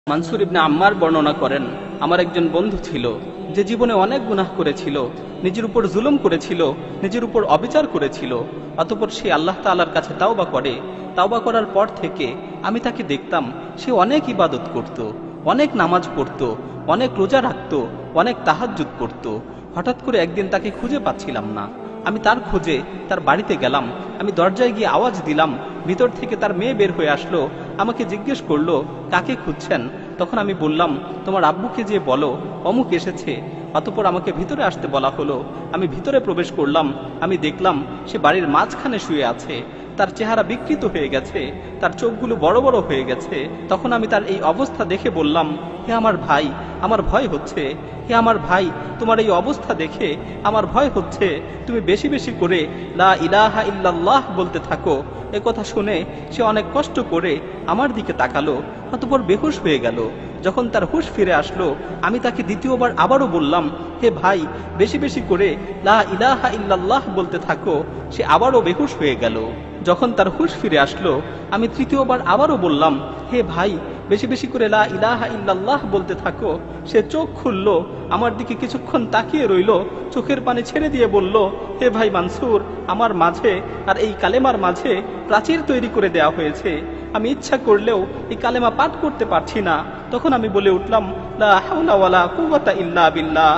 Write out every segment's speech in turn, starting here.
মানসুর ইবনে আম্মার বর্ণনা করেন, আমার একজন বন্ধু ছিল যে জীবনে অনেক গুনাহ করেছিল, নিজের উপর জুলুম করেছিল, নিজের উপর অবিচার করেছিল। অতঃপর সে আল্লাহ তাআলার কাছে তাওবা করে। তাওবা করার পর থেকে আমি তাকে দেখতাম সে অনেক ইবাদত করত, অনেক নামাজ পড়ত, অনেক রোজা রাখত, অনেক তাহাজ্জুদ পড়ত। হঠাৎ করে একদিন তাকে খুঁজে পাচ্ছিলাম না। আমি তার খোঁজে তার বাড়িতে গেলাম। আমি দরজায় গিয়ে আওয়াজ দিলাম, ভিতর থেকে তার মেয়ে বের হয়ে আসলো। আমাকে জিজ্ঞেস করলো, কাকে খুঁজছেন? তখন আমি বললাম, তোমার আব্বুকে যে বলো অমুক এসেছে। অতঃপর আমাকে ভিতরে আসতে বলা হলো। আমি ভিতরে প্রবেশ করলাম। আমি দেখলাম সে বাড়ির মাঝখানে শুয়ে আছে। তার চেহারা বিকৃত হয়ে গেছে, তার চোখগুলো বড় বড় হয়ে গেছে। তখন আমি তার এই অবস্থা দেখে বললাম, হে আমার ভাই, আমার ভয় হচ্ছে। হে আমার ভাই, তোমার এই অবস্থা দেখে আমার ভয় হচ্ছে। তুমি বেশি বেশি করে লা ইলাহা ইল্লাল্লাহ বলতে থাকো। এ কথা শুনে সে অনেক কষ্ট করে আমার দিকে তাকালো, অতঃপর বেহুশ হয়ে গেল। যখন তার হুঁশ ফিরে আসলো, আমি তাকে দ্বিতীয়বার আবারও বললাম, হে ভাই, বেশি বেশি করে লা ইলাহা ইল্লাল্লাহ বলতে থাকো। সে আবারও বেহুশ হয়ে গেল। যখন তার হুঁশ ফিরে আসলো, আমি তৃতীয়বার আবারও বললাম, হে ভাই, বেশি বেশি করে লা ইলাহা ইল্লাল্লাহ বলতে থাকো। সে চোখ খুলল, আমার দিকে কিছুক্ষণ তাকিয়ে রইল, চোখের পানি ছেড়ে দিয়ে বলল, হে ভাই মানসুর, আমার মাঝে আর এই কালেমার মাঝে প্রাচীর তৈরি করে দেয়া হয়েছে। আমি ইচ্ছা করলেও এই কালেমা পাঠ করতে পারছি না। তখন আমি বলে উঠলাম, লা হাওলা ওয়ালা কুওয়াতা ইল্লা বিল্লাহ।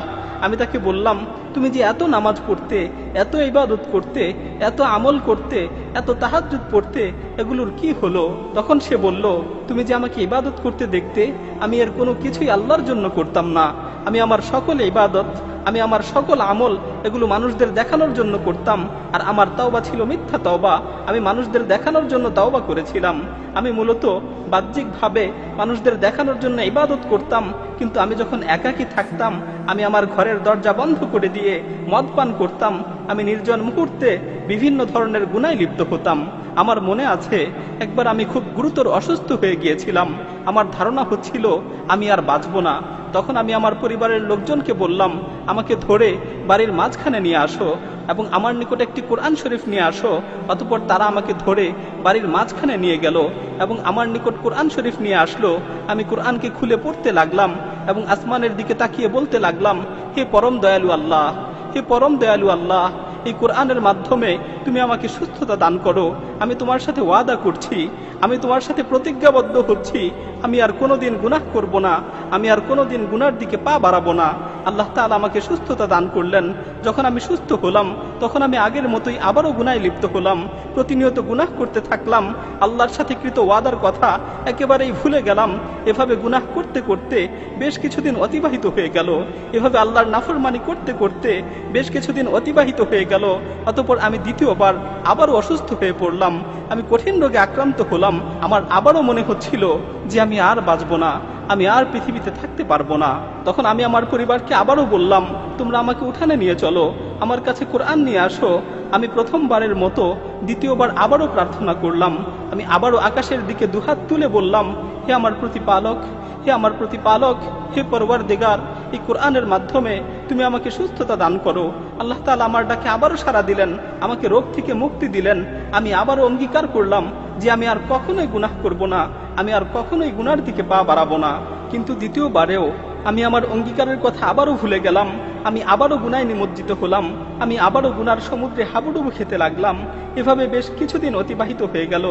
আমি তাকে বললাম, তুমি যে এত নামাজ পড়তে, এত ইবাদত করতে, এত আমল করতে, এত তাহাজ্জুদ পড়তে, এগুলোর কি হলো? তখন সে বলল, তুমি যে আমাকে ইবাদত করতে দেখতে, আমি এর কোনো কিছুই আল্লাহর জন্য করতাম না। আমি আমার সকল ইবাদত, আমি আমার সকল আমল, এগুলো মানুষদের দেখানোর জন্য করতাম। আর আমার তাওবা ছিল মিথ্যা তাওবা। আমি মানুষদের দেখানোর জন্য তাওবা করেছিলাম। আমি মূলত বাহ্যিকভাবে মানুষদের দেখানোর জন্য ইবাদত করতাম। কিন্তু আমি যখন একাকী থাকতাম, আমি আমার ঘরের দরজা বন্ধ করে দিয়ে মদ পান করতাম। আমি নির্জন মুহূর্তে বিভিন্ন ধরনের গুনায় লিপ্ত হতাম। আমার মনে আছে, একবার আমি খুব গুরুতর অসুস্থ হয়ে গিয়েছিলাম। আমার ধারণা হচ্ছিল আমি আর বাঁচব না। তখন আমি আমার পরিবারের লোকজনকে বললাম, আমাকে ধরে বাড়ির মাঝখানে নিয়ে আসো এবং আমার নিকট একটি কোরআন শরীফ নিয়ে আসো। অতঃপর তারা আমাকে ধরে বাড়ির মাঝখানে নিয়ে গেল এবং আমার নিকট কোরআন শরীফ নিয়ে আসলো। আমি কোরআনকে খুলে পড়তে লাগলাম এবং আসমানের দিকে তাকিয়ে বলতে লাগলাম, হে পরম দয়ালু আল্লাহ, হে পরম দয়ালু আল্লাহ, এই কোরআনের মাধ্যমে তুমি আমাকে সুস্থতা দান করো। আমি তোমার সাথে ওয়াদা করছি, আমি তোমার সাথে প্রতিজ্ঞাবদ্ধ হচ্ছি, আমি আর কোনোদিন গুনাহ করব না, আমি আর কোনোদিন গুনার দিকে পা বাড়াবো না। আল্লাহ তাআলা আমাকে সুস্থতা দান করলেন। যখন আমি সুস্থ হলাম, তখন আমি আগের মতোই আবারও গুনায় লিপ্ত হলাম। প্রতিনিয়ত গুনাহ করতে থাকলাম। আল্লাহর সাথে কৃত ওয়াদার কথা একেবারেই ভুলে গেলাম। এভাবে গুনাহ করতে করতে বেশ কিছুদিন অতিবাহিত হয়ে গেল। এভাবে আল্লাহর নাফরমানি করতে করতে বেশ কিছুদিন অতিবাহিত হয়ে গেল। অতঃপর আমি দ্বিতীয়বার আবারও অসুস্থ হয়ে পড়লাম। আমি কঠিন রোগে আক্রান্ত হলাম। আমার আবারও মনে হচ্ছিল যে আমি আর বাঁচব না, আমি আর পৃথিবীতে থাকতে পারবো না। তখন আমি আমার পরিবারকে আবারও বললাম, তোমরা আমাকে উঠানে নিয়ে চলো, আমার কাছে কোরআন নিয়ে আসো। আমি প্রথমবারের মতো দ্বিতীয়বার আবারও প্রার্থনা করলাম। আমি আবারও আকাশের দিকে দুহাত তুলে বললাম, হে আমার প্রতিপালক, হে আমার প্রতিপালক, হে পরওয়ারদিগার, এই কোরআনের মাধ্যমে তুমি আমাকে সুস্থতা দান করো। আল্লাহ তাআলা আমার ডাকে আবারও সাড়া দিলেন, আমাকে রোগ থেকে মুক্তি দিলেন। আমি আবারও অঙ্গীকার করলাম যে আমি আর কখনোই গুনাহ করব না, আমি আর কখনোই গুনার দিকে পা বাড়াবো না। কিন্তু দ্বিতীয়বারেও আমি আমার অঙ্গীকারের কথা আবারও ভুলে গেলাম। আমি আবারও গুনায় নিমজ্জিত হলাম। আমি আবারও গুনার সমুদ্রে হাবুডুবু খেতে লাগলাম। এভাবে বেশ কিছুদিন অতিবাহিত হয়ে গেল।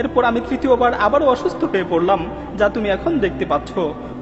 এরপর আমি তৃতীয়বার আবারও অসুস্থ হয়ে পড়লাম, যা তুমি এখন দেখতে পাচ্ছ।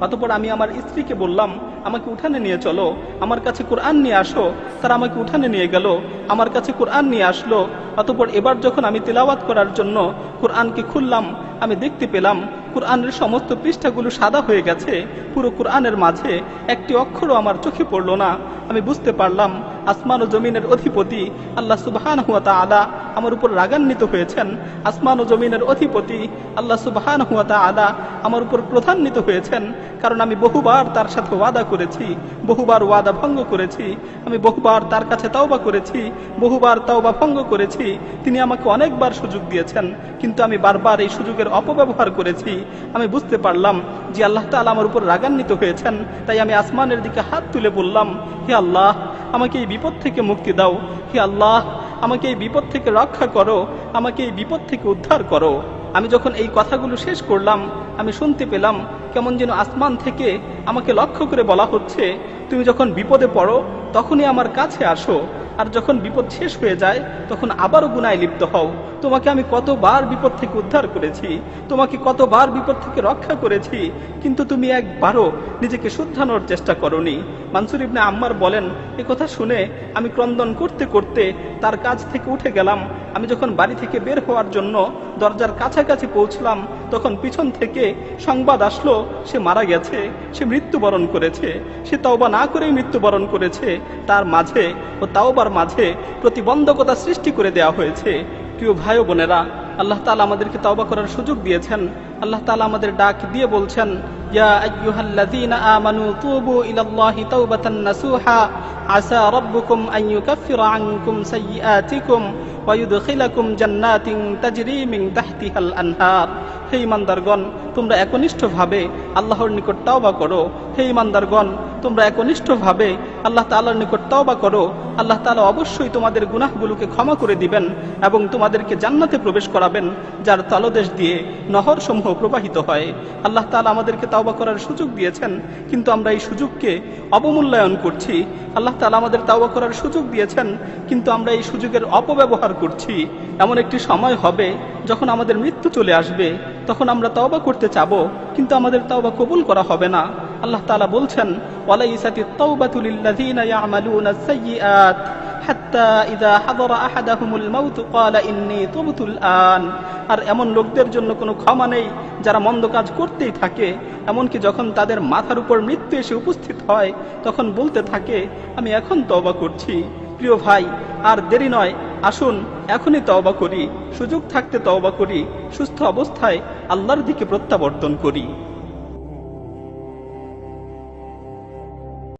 অতঃপর আমি আমার স্ত্রীকে বললাম, আমাকে উঠানে নিয়ে চলো, আমার কাছে কোরআন নিয়ে আসো। তারা আমাকে উঠানে নিয়ে গেল, আমার কাছে কোরআন নিয়ে আসলো। অতঃপর এবার যখন আমি তিলাওয়াত করার জন্য কোরআনকে খুললাম, আমি দেখতে পেলাম কোরআনের সমস্ত পৃষ্ঠাগুলো সাদা হয়ে গেছে। পুরো কোরআনের মাঝে একটি অক্ষরও আমার চোখে পড়ল না। আমি বুঝতে পারলাম আসমান ও জমিনের অধিপতি আল্লাহ সুবহানাহু ওয়া তাআলা আমার উপর রাগান্বিত হয়েছেন। আসমান ও জমিনের অধিপতি আল্লাহ সুবহানাহু ওয়া তাআলা আমার উপর ক্রোধান্বিত হয়েছেন, কারণ আমি বহুবার তার সাথে ওয়াদা করেছি, বহুবার ওয়াদা ভঙ্গ করেছি। আমি বহুবার তার কাছে তাওবা করেছি, বহুবার তাওবা ভঙ্গ করেছি। তিনি আমাকে অনেকবার সুযোগ দিয়েছেন, কিন্তু আমি বারবার এই সুযোগের অপব্যবহার করেছি। আমি বুঝতে পারলাম যে আল্লাহ তাআলা আমার উপর রাগান্বিত হয়েছেন। তাই আমি আসমানের দিকে হাত তুলে বললাম, হে আল্লাহ, আমাকে এই বিপদ থেকে মুক্তি দাও। হে আল্লাহ, আমাকে এই বিপদ থেকে রক্ষা করো, আমাকে এই বিপদ থেকে উদ্ধার করো। আমি যখন এই কথাগুলো শেষ করলাম, আমি শুনতে পেলাম কেমন যেন আসমান থেকে আমাকে লক্ষ্য করে বলা হচ্ছে, তুমি যখন বিপদে পড়ো তখনই আমার কাছে আসো, আর যখন বিপদ শেষ হয়ে যায় তখন আবারও গুনায় লিপ্ত হও। তোমাকে আমি কতবার বিপদ থেকে উদ্ধার করেছি, তোমাকে কতবার বিপদ থেকে রক্ষা করেছি, কিন্তু তুমি একবারও নিজেকে শুধরানোর চেষ্টা করনি। মানসুর ইবনে আম্মার বলেন, এ কথা শুনে আমি ক্রন্দন করতে করতে তার কাছ থেকে উঠে গেলাম। আমি যখন বাড়ি থেকে বের হওয়ার জন্য দরজার কাছাকাছি পৌঁছলাম তখন পিছন থেকে সংবাদ আসলো সে মারা গেছে, সে মৃত্যুবরণ করেছে। সে তওবা না করেই মৃত্যুবরণ করেছে। তার মাঝে ও তাওবার মাঝে প্রতিবন্ধকতা সৃষ্টি করে দেওয়া হয়েছে। প্রিয় ভাই ও বোনেরা, আল্লাহ তাআলা আমাদেরকে তওবা করার সুযোগ দিয়েছেন। আল্লাহ তাআলা আমাদের ডাক দিয়ে বলছেন, ইয়া আইয়ুহাল্লাযীনা আমানু তুবু ইলাল্লাহি তাওবাতান নাসুহা আসা রাব্বুকুম আন ইউকাফিরা আনকুম সাইয়্যাতিকুম ওয়া ইউদখিলাকুম জান্নাতিন তাজরি মিন তাহতিহাল আনহার। হে ঈমানদারগণ, তোমরা একনিষ্ঠভাবে আল্লাহর নিকট তওবা করো। হে ঈমানদারগণ, তোমরা একনিষ্ঠভাবে আল্লাহ তাআলার নিকট তওবা করো। আল্লাহ তাআলা অবশ্যই তোমাদের গুনাহগুলোকে ক্ষমা করে দিবেন এবং তোমাদেরকে জান্নাতে প্রবেশ করাবেন, যার তলদেশ দিয়ে নহরসমূহ প্রবাহিত হয়। আল্লাহ তাআলা আমাদেরকে তওবা করার সুযোগ দিয়েছেন, কিন্তু আমরা এই সুযোগকে অবমূল্যায়ন করছি। আল্লাহ তাআলা আমাদের তওবা করার সুযোগ দিয়েছেন, কিন্তু আমরা এই সুযোগের অপব্যবহার করছি। এমন একটি সময় হবে যখন আমাদের মৃত্যু চলে আসবে, তখন আমরা তওবা করতে চাবো, কিন্তু আমাদের তওবা কবুল করা হবে না। আল্লাহ তাআলা বলছেন, ওয়ালাইসাতিত তাওবাতু লিল্লাযীনা ইয়ামালুনাস সাইয়্যাত হাত্তা ইযা হাদারা আহাদাহুমুল মাউত ক্বালা ইন্নী তুবতুল আন। আর এমন লোকদের জন্য কোনো ক্ষমা নেই যারা মন্দ কাজ করতেই থাকে, এমনকি যখন তাদের মাথার উপর মৃত্যু এসে উপস্থিত হয় তখন বলতে থাকে, আমি এখন তওবা করছি। প্রিয় ভাই, আর দেরি নয়, আসুন এখনই তওবা করি, সুযোগ থাকতে তওবা করি, সুস্থ অবস্থায় আল্লাহর দিকে প্রত্যাবর্তন করি।